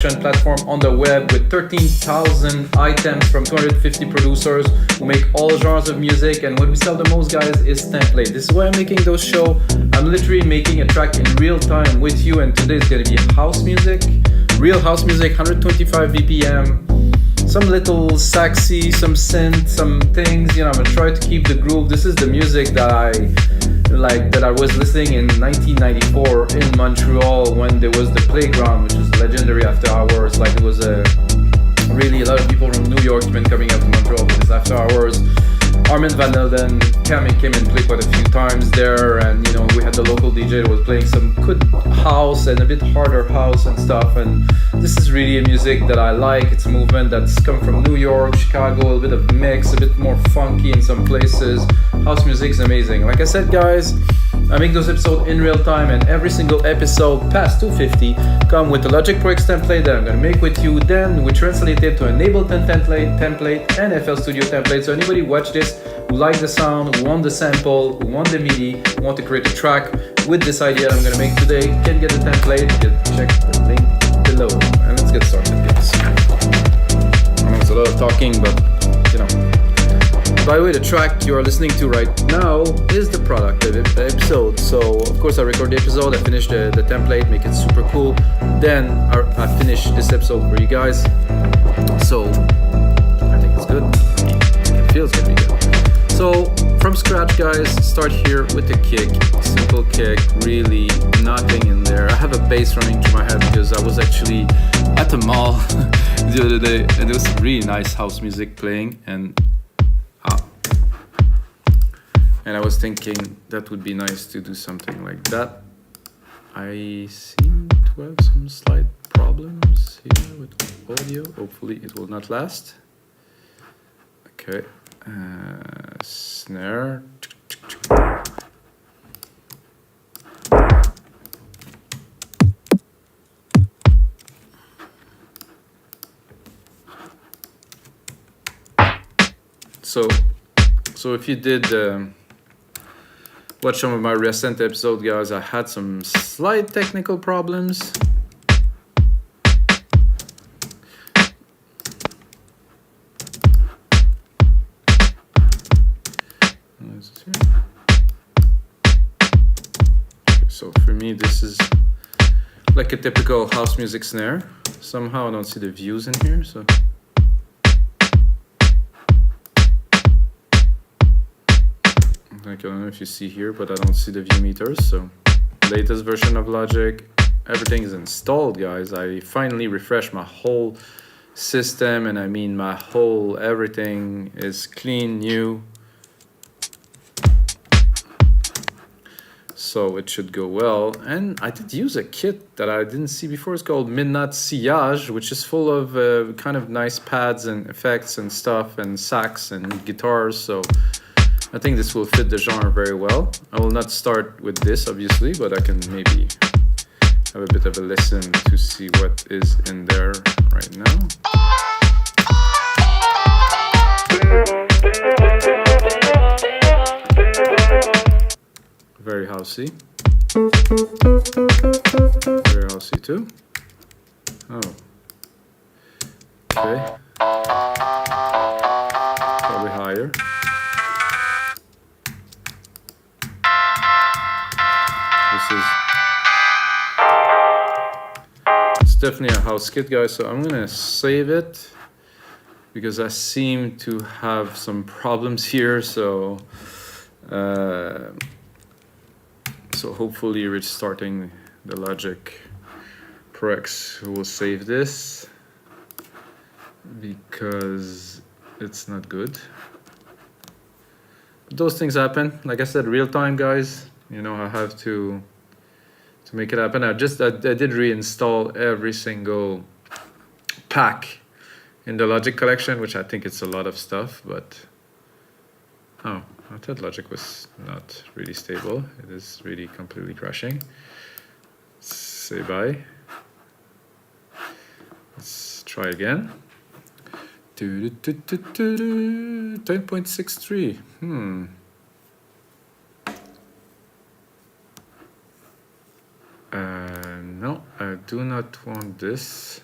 platform on the web with 13,000 items from 250 producers who make all genres of music, and what we sell the most, guys, is template. This is why I'm making those shows. I'm literally making a track in real time with you, and today is going to be house music, real house music, 125 BPM, some little saxy, some synth, some things, I'm gonna try to keep the groove. This is the music that I was listening in 1994 in Montreal when there was the Playground, which is legendary after hours. It was really a lot of people from New York have been coming up to Montreal for this after hours. Armin van Helden came and played quite a few times there, and we had the local DJ that was playing some good house and a bit harder house and stuff, and this is really a music that I like. It's a movement that's come from New York, Chicago, a little bit of mix, a bit more funky in some places. House music is amazing. Like I said, guys, I make those episodes in real time, and every single episode past 250 come with a Logic Pro X template that I'm going to make with you. Then we translate it to an Ableton template and FL Studio template. So anybody watch this who like the sound, who want the sample, who want the MIDI, who want to create a track with this idea that I'm going to make today, can get the template. Check the link below. And let's get started, guys. I know it's a lot of talking, but By the way, the track you are listening to right now is the product of the episode. So, of course, I record the episode, I finish the template, make it super cool. Then I finish this episode for you guys. So, I think it's good. It feels gonna be good. So, from scratch, guys, start here with the kick. Simple kick, really nothing in there. I have a bass running through my head because I was actually at the mall the other day, and there was some really nice house music playing, and I was thinking that would be nice to do something like that. I seem to have some slight problems here with audio. Hopefully it will not last. Okay, snare. So if you did watch some of my recent episodes, guys, I had some slight technical problems. So for me, this is like a typical house music snare. Somehow I don't see the views in here, so. I don't know if you see here, but I don't see the view meters. So, latest version of Logic, everything is installed, guys. I finally refreshed my whole system, and I mean my whole everything is clean, new. So it should go well. And I did use a kit that I didn't see before. It's called Midnight Sillage, which is full of kind of nice pads and effects and stuff and sax and guitars. So I think this will fit the genre very well. I will not start with this, obviously, but I can maybe have a bit of a listen to see what is in there right now. Very housey. Very housey too. Oh. Okay. Probably higher. It's definitely a house kit, guys, so I'm gonna save it because I seem to have some problems here, so hopefully restarting the Logic Pro X will save this because it's not good. But those things happen. Like I said, real time, guys. I have to make it happen. I did reinstall every single pack in the Logic collection, which I think it's a lot of stuff, but I thought Logic was not really stable. It is really completely crashing. Say bye. Let's try again. 10.63. No, I do not want this.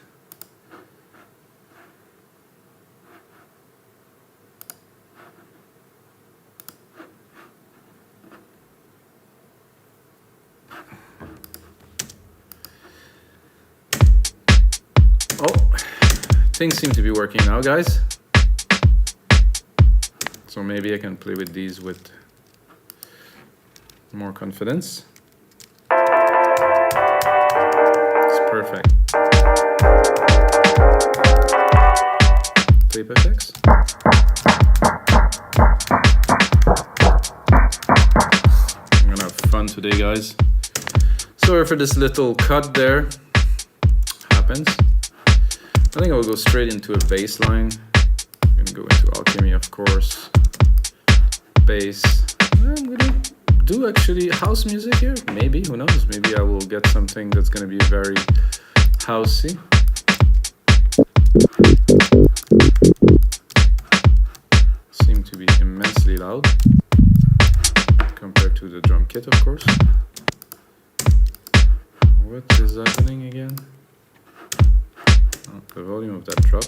Oh, things seem to be working now, guys. So maybe I can play with these with more confidence. It's perfect. Tape effects. I'm gonna have fun today, guys. Sorry for this little cut there. Happens. I think I will go straight into a bass line. I'm gonna go into Alchemy, of course. Bass. I'm gonna do actually house music here. Maybe, who knows? Maybe I will get something that's gonna be very housey. Seem to be immensely loud compared to the drum kit, of course. What is happening again? Oh, the volume of that drop.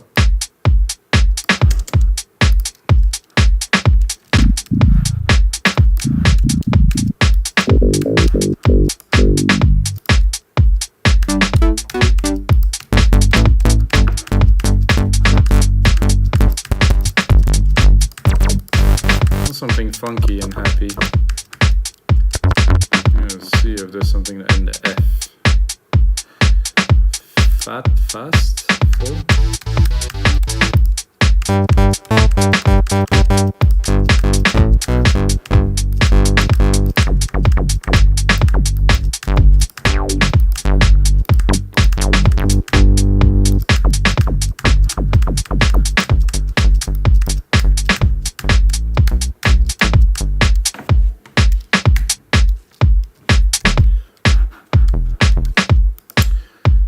Something funky and happy. Let's see if there's something in the F. Fast, full.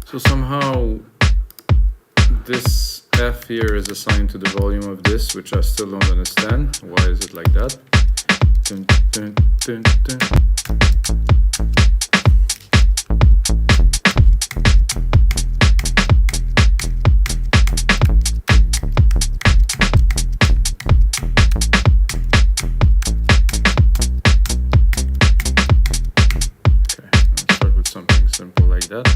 So somehow this F here is assigned to the volume of this, which I still don't understand. Why is it like that? Dun, dun, dun, dun. Okay, I'll start with something simple like that.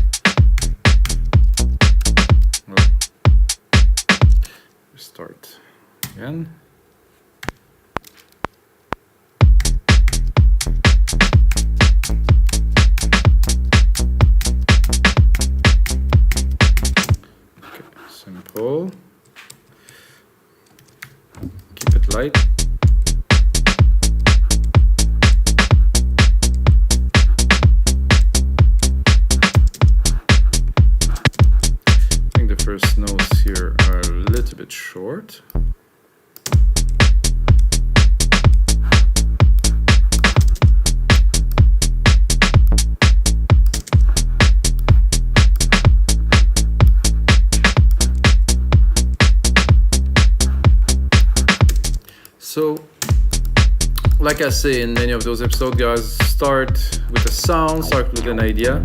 Start again. Okay, simple. Keep it light. First notes here are a little bit short. So, like I say in many of those episodes, guys, start with a sound, start with an idea.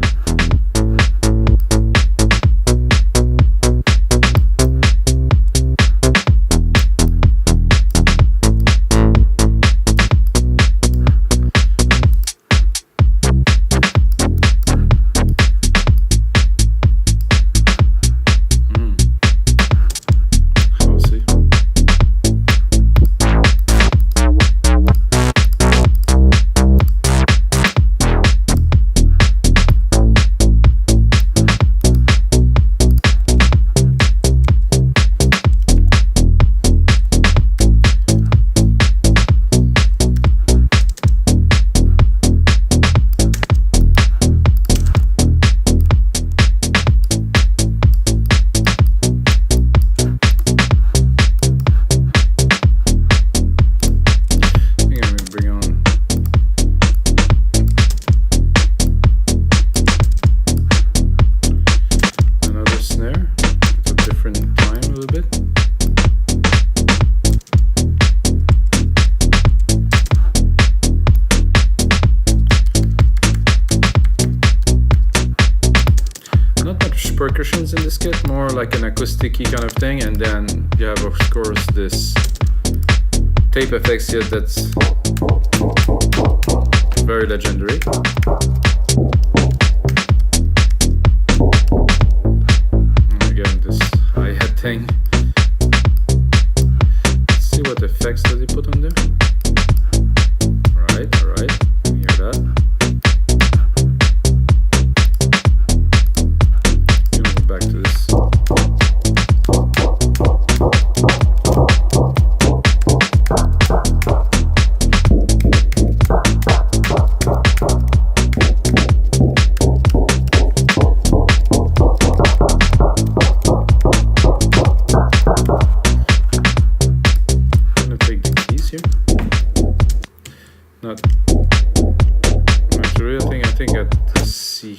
Percussions in this kit, more like an acoustic-y kind of thing, and then you have of course this tape effects here that's very legendary. And again, this thing. Let's see what effects does he put on there. Alright, hear that. Move back to this.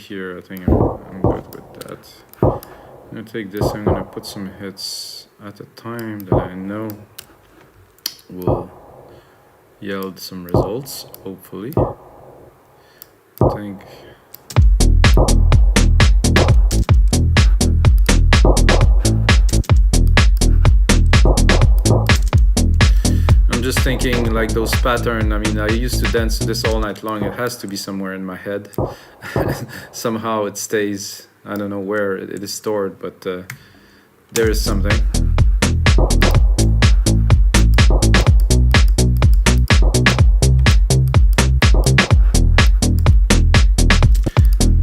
Here, I think I'm good with that. I'm gonna take this, I'm gonna put some hits at a time that I know will yield some results, hopefully. I think I'm just thinking like those patterns. I mean, I used to dance to this all night long. It has to be somewhere in my head. Somehow it stays. I don't know where it is stored, but there is something.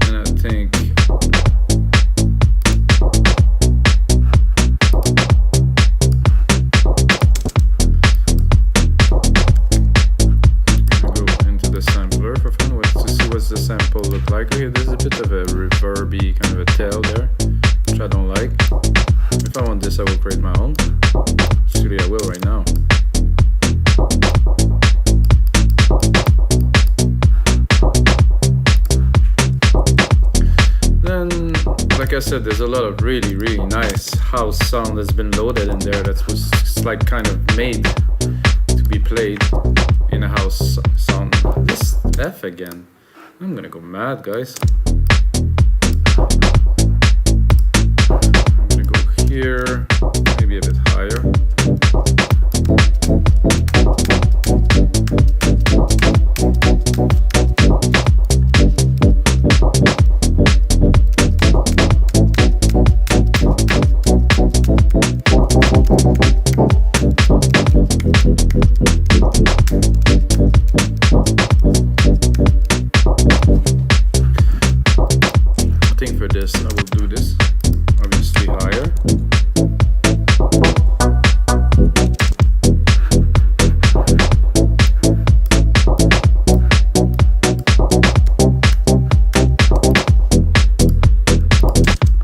And I think the sample look like? Okay, there's a bit of a reverby kind of a tail there, which I don't like. If I want this, I will create my own. Actually, I will right now. Then, like I said, there's a lot of really, really nice house sound that's been loaded in there that was like kind of made to be played in a house sound. This F again. I'm gonna go mad, guys. I'm gonna go here, maybe a bit higher. I will do this, obviously higher.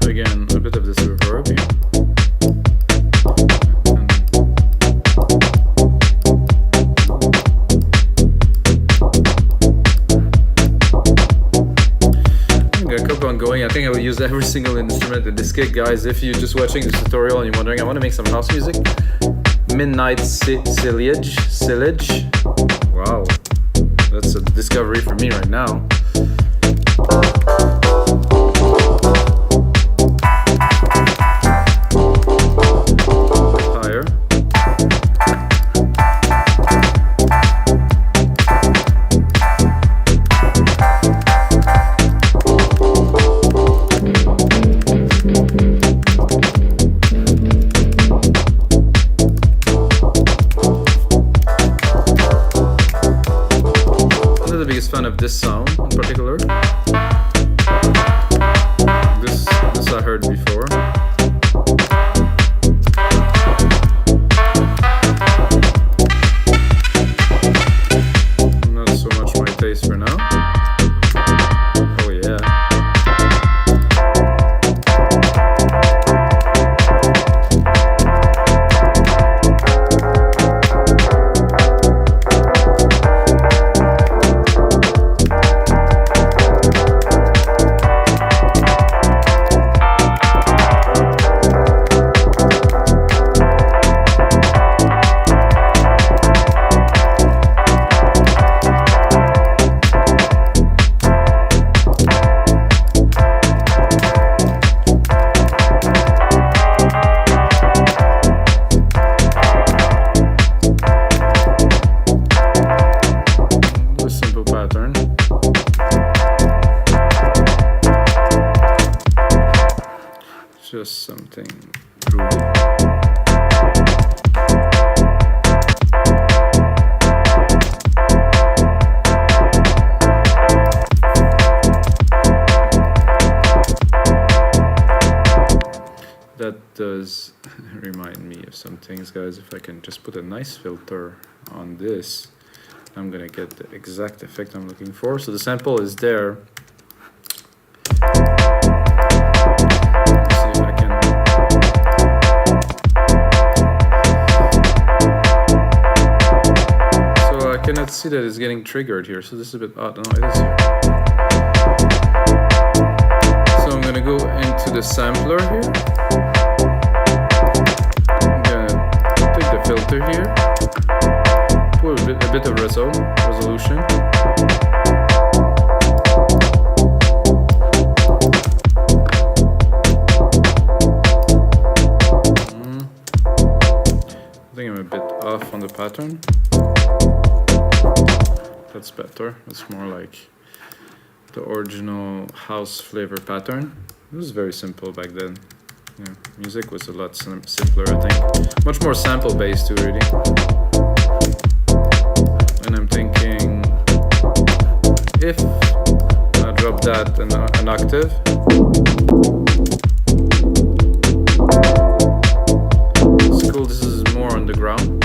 Again, a bit of this reverb here. Going. I think I will use every single instrument in this kit, guys. If you're just watching this tutorial and you're wondering, I want to make some house music. Midnight Sillage. Wow, that's a discovery for me right now. Higher. Fan of this sound in particular. This I heard before. Not so much my taste for now. Oh yeah. Just something groovy. that does remind me of some things, guys. If I can just put a nice filter on this, I'm gonna get the exact effect I'm looking for. So the sample is there. Let's see if I can. So I cannot see that it's getting triggered here. So this is a bit odd. No, it is here. So I'm gonna go into the sampler here. I'm gonna take the filter here. Put a bit of resolution. I think I'm a bit off on the pattern. That's better. That's more like the original house flavor pattern. It was very simple back then. Yeah, music was a lot simpler, I think. Much more sample based too, really. And I'm thinking, if I drop that an octave, it's cool. This is more on the ground.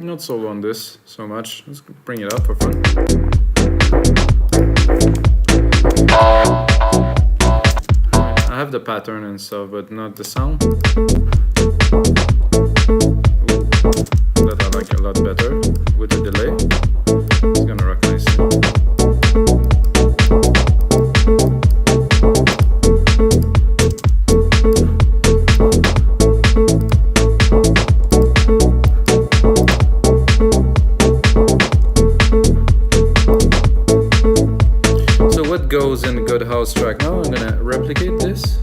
Not solo on this so much. Let's bring it up for fun. I have the pattern and stuff, but not the sound. Ooh, that I like a lot better with the delay. It's gonna rock nicely. Goes in a good house track. Now I'm gonna replicate this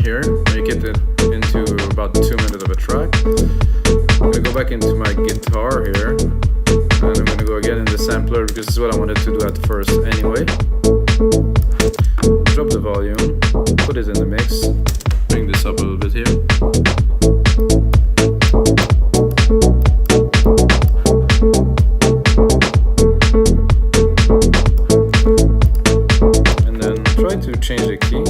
here, make it into about 2 minutes of a track. I'm gonna go back into my guitar here, and I'm gonna go again in the sampler because this is what I wanted to do at first anyway. Drop the volume, put it in the mix, bring this up a little bit here. To change the key.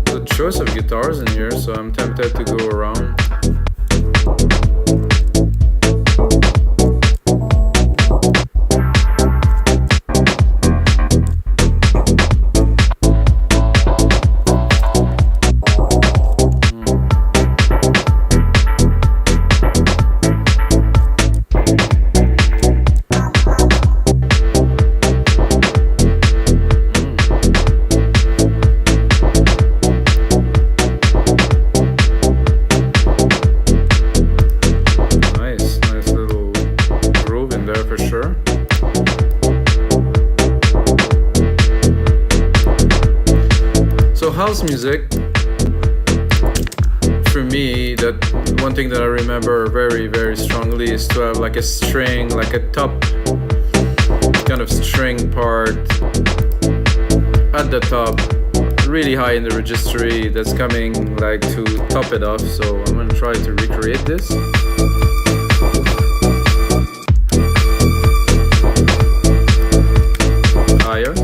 The choice of guitars in here, so I'm tempted to go around. House music, for me, that one thing that I remember very, very strongly is to have like a string, like a top kind of string part at the top, really high in the registry, that's coming like to top it off. So I'm gonna try to recreate this. Higher.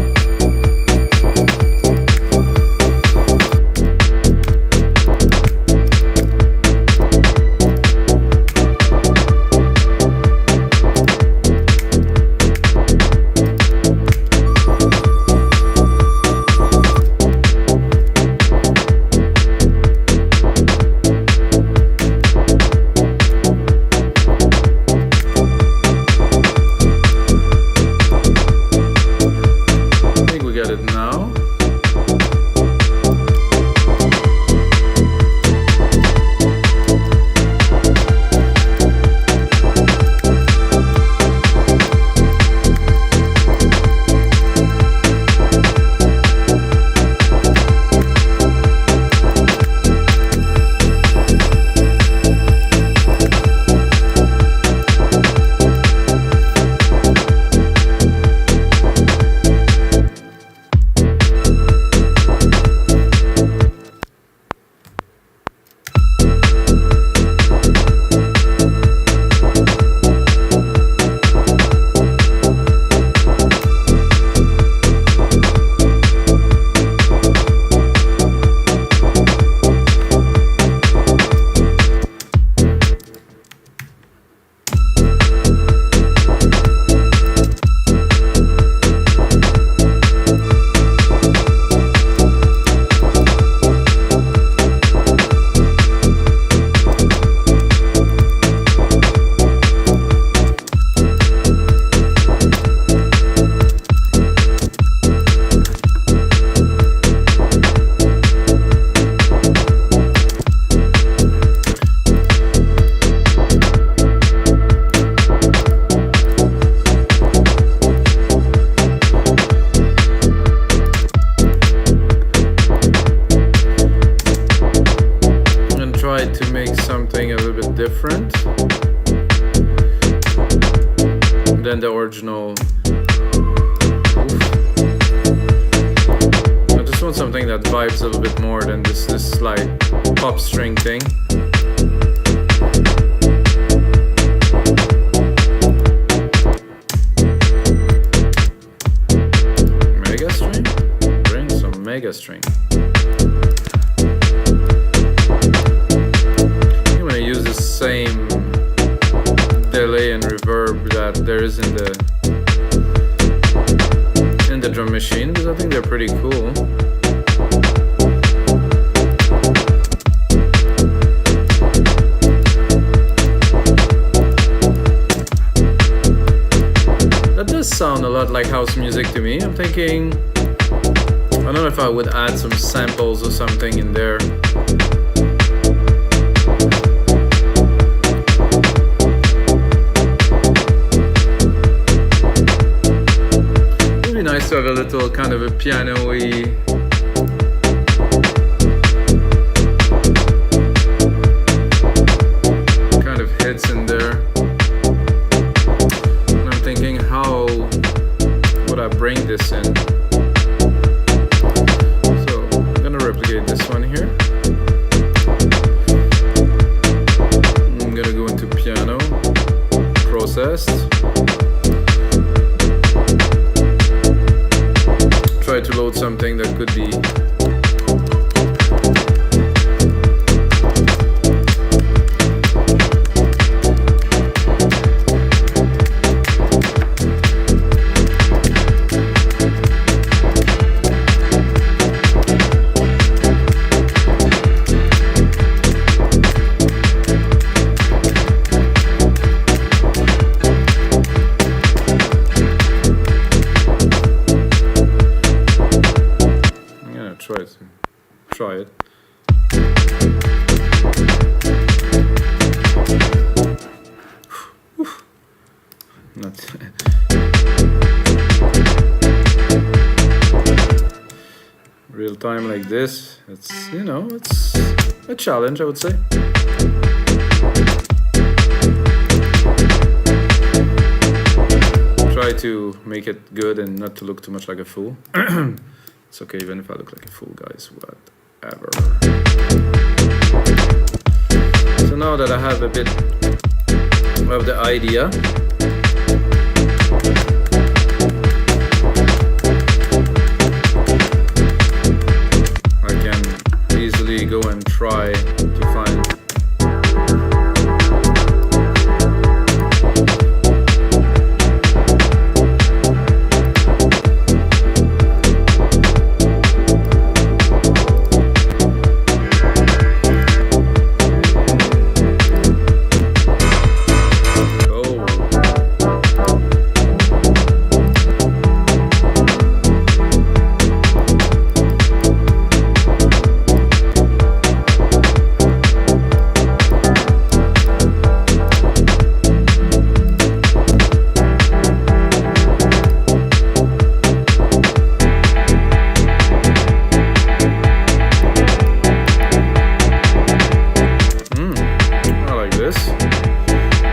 original. I just want something that vibes a little bit more than this like pop string thing. Mega string? Bring some mega string. I'm gonna use the same delay and reverb that there is in the drum machine, because I think they're pretty cool. That does sound a lot like house music to me. I'm thinking, I don't know if I would add some samples or something in there. Nice to have a little kind of a piano-y kind of hits in there. And I'm thinking, how would I bring this in? So I'm gonna replicate this one here. I'm gonna go into piano, processed. Try to load something that could be try it. Not real time like this. It's, you know, it's a challenge, I would say. Try to make it good and not to look too much like a fool. It's okay even if I look like a fool, guys. Whatever. So now that I have a bit of the idea, I can easily go and try to find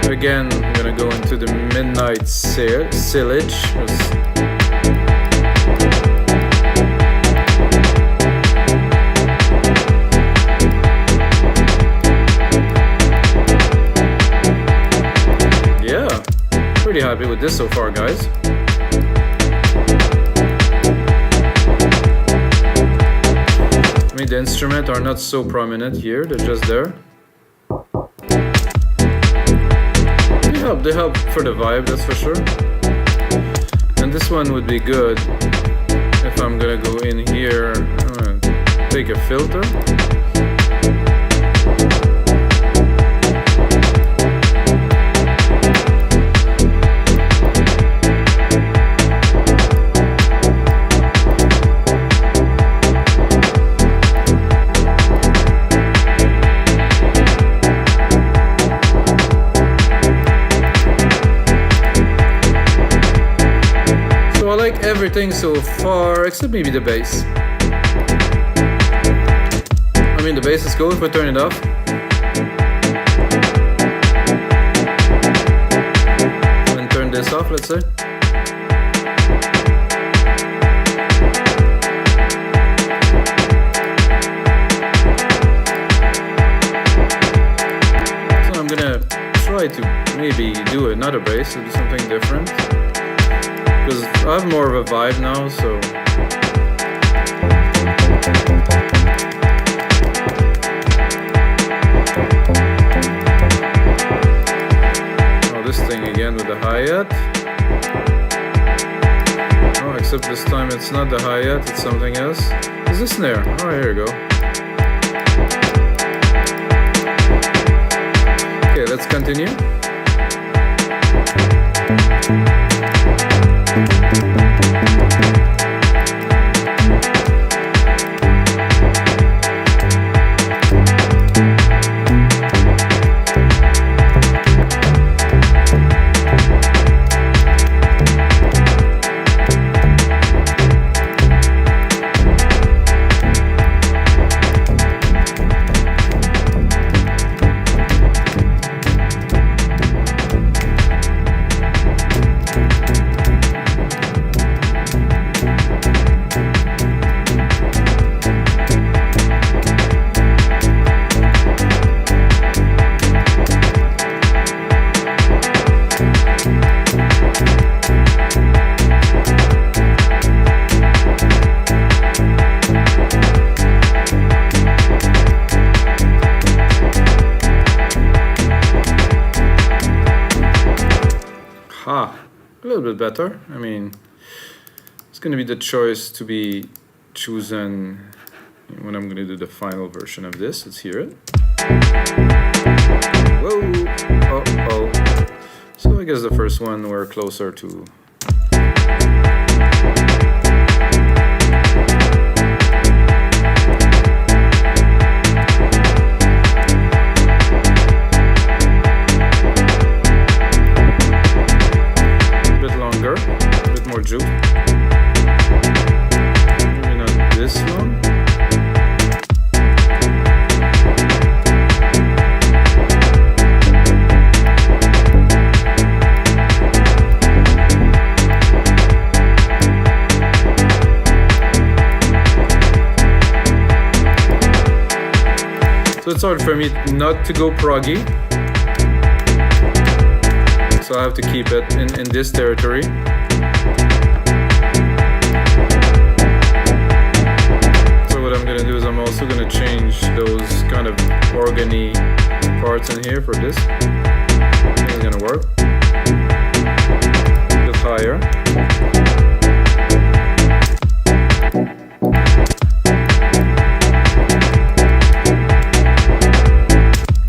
again. I'm gonna go into the midnight sillage. Yeah, pretty happy with this so far, guys. I mean, the instruments are not so prominent here, they're just there. They help for the vibe, that's for sure. And this one would be good if I'm gonna go in here. I'm gonna take a filter. Everything so far except maybe the bass. I mean, the bass is cool if I turn it off. And turn this off, let's say. another bass to do something different. Because I have more of a vibe now, so. Oh, this thing again with the hi-hat. Oh, except this time it's not the hi-hat, it's something else. It's a snare. Oh, here we go. Okay, let's continue. A little bit better. I mean, it's going to be the choice to be chosen when I'm going to do the final version of this. Let's hear it. Whoa! Oh. So I guess the first one we're closer to. Juke. Maybe not this long. So it's hard for me not to go proggy. So I have to keep it in this territory. I'm also going to change those kind of organy parts in here for this. I think it's going to work. A bit higher.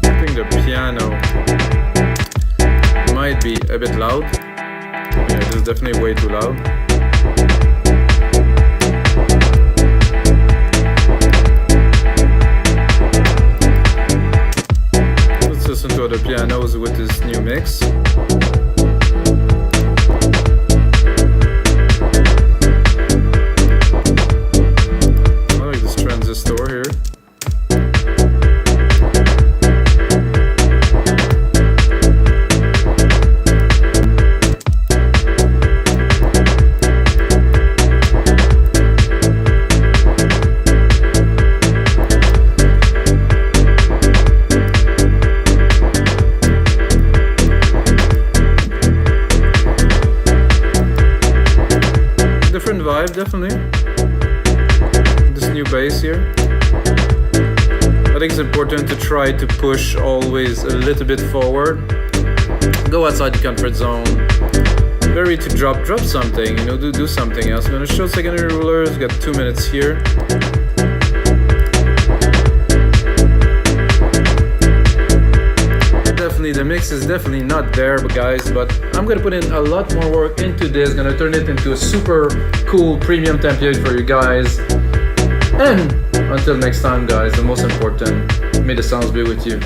I think the piano might be a bit loud. Yeah, this is definitely way too loud. To other pianos with this new mix. I like this transistor here. Vibe, definitely. This new bass here. I think it's important to try to push always a little bit forward. Go outside the comfort zone. Very to drop something, you know, do something else. I'm gonna show secondary rulers, got 2 minutes here. The mix is definitely not there, guys, but I'm gonna put in a lot more work into this. Gonna turn it into a super cool premium template for you guys. And until next time, guys, the most important, may the sounds be with you.